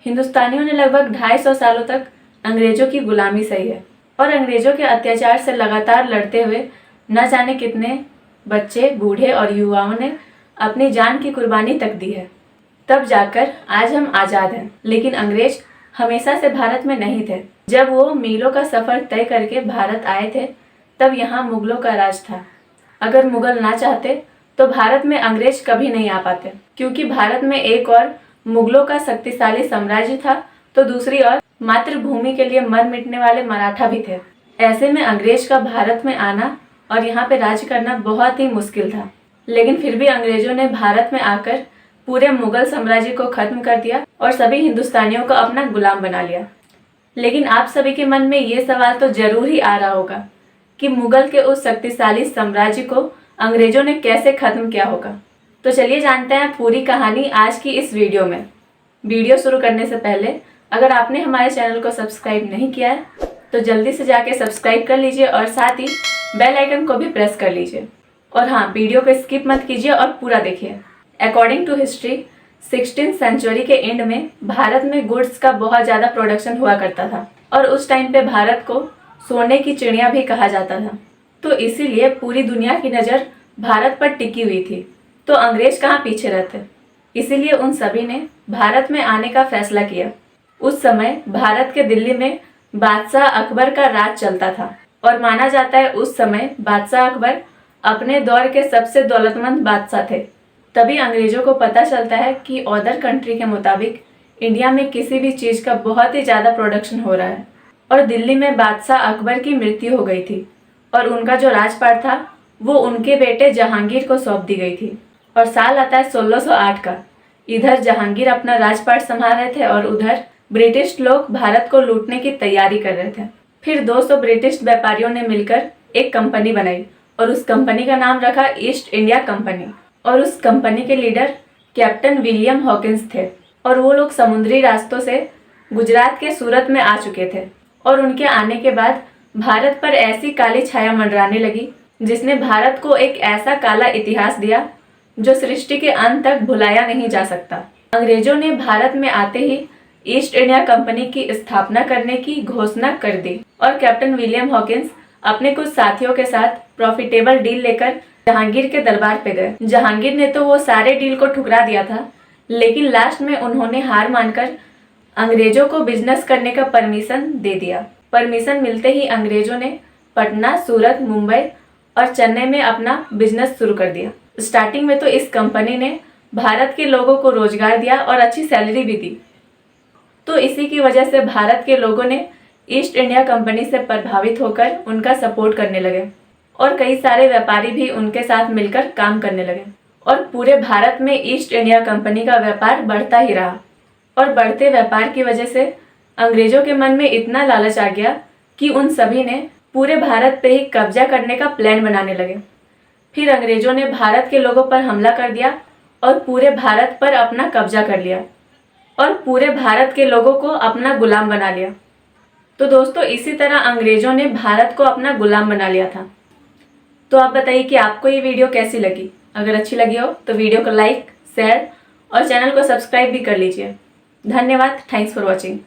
हिंदुस्तानियों ने लगभग 250 सालों तक अंग्रेजों की गुलामी सही है और अंग्रेजों के अत्याचार से लगातार लड़ते हुए न जाने कितने बच्चे, बूढ़े और युवाओं ने अपनी जान की कुर्बानी तक दी है। तब जाकर आज हम आज़ाद हैं। लेकिन अंग्रेज हमेशा से भारत में नहीं थे। जब वो मीलों का सफ़र तय करके भारत आए थे तब यहाँ मुगलों का राज था। अगर मुगल ना चाहते तो भारत में अंग्रेज कभी नहीं आ पाते, क्योंकि भारत में एक और मुगलों का शक्तिशाली साम्राज्य था तो दूसरी ओर मातृभूमि के लिए मर मिटने वाले मराठा भी थे। ऐसे में अंग्रेज का भारत में आना और यहाँ पे राज करना बहुत ही मुश्किल था। लेकिन फिर भी अंग्रेजों ने भारत में आकर पूरे मुगल साम्राज्य को खत्म कर दिया और सभी हिंदुस्तानियों को अपना गुलाम बना लिया। लेकिन आप सभी के मन में ये सवाल तो जरूर ही आ रहा होगा कि मुगल के उस शक्तिशाली साम्राज्य को अंग्रेजों ने कैसे खत्म किया होगा। तो चलिए जानते हैं पूरी कहानी आज की इस वीडियो में। वीडियो शुरू करने से पहले अगर आपने हमारे चैनल को सब्सक्राइब नहीं किया है तो जल्दी से जाके सब्सक्राइब कर लीजिए और साथ ही बेल आइकन को भी प्रेस कर लीजिए। और हाँ, वीडियो को स्किप मत कीजिए और पूरा देखिए। According to history 16th century के एंड में भारत में गुड्स का बहुत ज़्यादा प्रोडक्शन हुआ करता था और उस टाइम पे भारत को सोने की चिड़िया भी कहा जाता था। तो इसीलिए पूरी दुनिया की नज़र भारत पर टिकी हुई थी। तो अंग्रेज कहाँ पीछे रहते, इसीलिए उन सभी ने भारत में आने का फैसला किया। उस समय भारत के दिल्ली में बादशाह अकबर का राज चलता था और माना जाता है उस समय बादशाह अकबर अपने दौर के सबसे दौलतमंद बादशाह थे। तभी अंग्रेजों को पता चलता है कि अदर कंट्री के मुताबिक इंडिया में किसी भी चीज़ का बहुत ही ज़्यादा प्रोडक्शन हो रहा है और दिल्ली में बादशाह अकबर की मृत्यु हो गई थी और उनका जो राजपाट था वो उनके बेटे जहांगीर को सौंप दी गई थी। और साल आता है 1608 का। इधर जहांगीर अपना राजपाट संभाल रहे थे और उधर ब्रिटिश लोग भारत को लूटने की तैयारी कर रहे थे। फिर 200 ब्रिटिश व्यापारियों ने मिलकर एक कंपनी बनाई और उस कंपनी का नाम रखा ईस्ट इंडिया कंपनी। और उस कंपनी के लीडर कैप्टन विलियम हॉकिंस थे और वो लोग समुद्री रास्तों से गुजरात के सूरत में आ चुके थे। और उनके आने के बाद भारत पर ऐसी काली छाया मंडराने लगी जिसने भारत को एक ऐसा काला इतिहास दिया जो सृष्टि के अंत तक भुलाया नहीं जा सकता। अंग्रेजों ने भारत में आते ही ईस्ट इंडिया कंपनी की स्थापना करने की घोषणा कर दी और कैप्टन विलियम हॉकिंस अपने कुछ साथियों के साथ प्रॉफिटेबल डील लेकर जहांगीर के दरबार पे गए। जहांगीर ने तो वो सारे डील को ठुकरा दिया था, लेकिन लास्ट में उन्होंने हार मानकर अंग्रेजों को बिजनेस करने का परमिशन दे दिया। परमिशन मिलते ही अंग्रेजों ने पटना, सूरत, मुंबई और चेन्नई में अपना बिजनेस शुरू कर दिया। स्टार्टिंग में तो इस कंपनी ने भारत के लोगों को रोजगार दिया और अच्छी सैलरी भी दी। तो इसी की वजह से भारत के लोगों ने ईस्ट इंडिया कंपनी से प्रभावित होकर उनका सपोर्ट करने लगे और कई सारे व्यापारी भी उनके साथ मिलकर काम करने लगे और पूरे भारत में ईस्ट इंडिया कंपनी का व्यापार बढ़ता ही रहा। और बढ़ते व्यापार की वजह से अंग्रेजों के मन में इतना लालच आ गया कि उन सभी ने पूरे भारत पे ही कब्जा करने का प्लान बनाने लगे। फिर अंग्रेजों ने भारत के लोगों पर हमला कर दिया और पूरे भारत पर अपना कब्जा कर लिया और पूरे भारत के लोगों को अपना गुलाम बना लिया। तो दोस्तों, इसी तरह अंग्रेजों ने भारत को अपना गुलाम बना लिया था। तो आप बताइए कि आपको ये वीडियो कैसी लगी। अगर अच्छी लगी हो तो वीडियो को लाइक, शेयर और चैनल को सब्सक्राइब भी कर लीजिए। धन्यवाद। Thanks for watching.